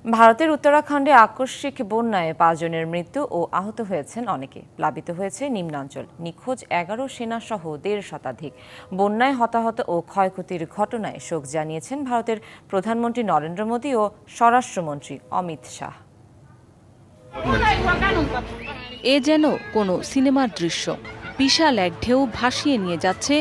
ভারতের উত্তরাখণ্ডে আকস্মিক বন্যায় 5 জনের মৃত্যু ও আহত হয়েছেন অনেকে। প্লাবিত হয়েছে নিম্নাঞ্চল। নিখোঁজ 11 সেনাসহ 1.5 শতাধিক। বন্যায় হতাহত ও ক্ষয়ক্ষতির ঘটনায় শোক জানিয়েছেন ভারতের প্রধানমন্ত্রী নরেন্দ্র মোদী ও স্বরাষ্ট্রমন্ত্রী অমিত শাহ। এ যেন কোনো সিনেমার দৃশ্য। বিশাল এক ঢেউ ভাসিয়ে নিয়ে যাচ্ছে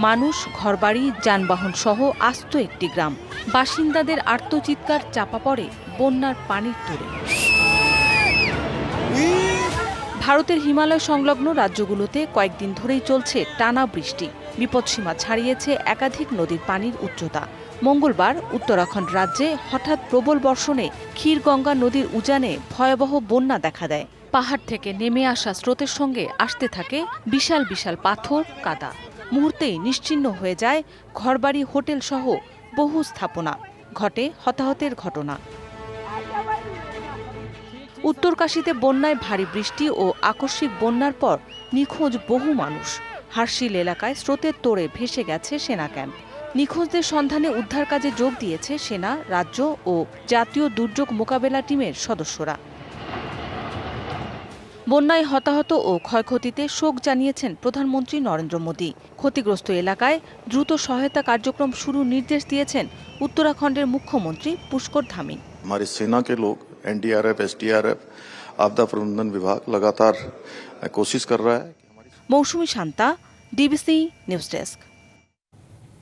মানুষ, ঘরবাড়ি, যানবাহন সহ আস্ত একটি গ্রাম। বাসিন্দাদের আর্তচিৎকার চাপা পড়ে বন্যার পানির তোড়ে। ভারতের হিমালয় সংলগ্ন রাজ্যগুলোতে কয়েকদিন ধরেই চলছে টানা বৃষ্টি। বিপদসীমা ছাড়িয়েছে একাধিক নদীর পানির উচ্চতা। মঙ্গলবার উত্তরাখণ্ড রাজ্যে হঠাৎ প্রবল বর্ষণে ক্ষীরগঙ্গা নদীর উজানে ভয়াবহ বন্যা দেখা দেয়। পাহাড় থেকে নেমে আসা স্রোতের সঙ্গে আসতে থাকে বিশাল বিশাল পাথর, কাদা। মুহূর্তেই নিশ্চিহ্ন হয়ে যায় ঘরবাড়ি, হোটেল সহ বহু স্থাপনা। ঘটে হতাহতের ঘটনা। উত্তরকাশীতে বন্যায় ভারী বৃষ্টি ও আকস্মিক বন্যার পর নিখোঁজ বহু মানুষ। হার্শিল এলাকায় স্রোতের তোড়ে ভেসে গেছে সেনা ক্যাম্প। নিখোঁজদের সন্ধানে উদ্ধার কাজে যোগ দিয়েছে সেনা, রাজ্য ও জাতীয় দুর্যোগ মোকাবেলা টিমের সদস্যরা। বন্যায় হতাহত ও ক্ষয়ক্ষতিতে শোক জানিয়েছেন প্রধানমন্ত্রী নরেন্দ্র মোদী। ক্ষতিগ্রস্ত এলাকায় দ্রুত সহায়তা কার্যক্রম শুরুর নির্দেশ দিয়েছেন উত্তরাখণ্ডের মুখ্যমন্ত্রী পুষ্কর ধামি। हमारी सेना के लोग एनडीआरएफ, एसडीआरएफ, आपदा प्रबंधन विभाग लगातार कोशिश कर रहा है। মৌসুমী শান্তা, ডিবিসি নিউজ ডেস্ক।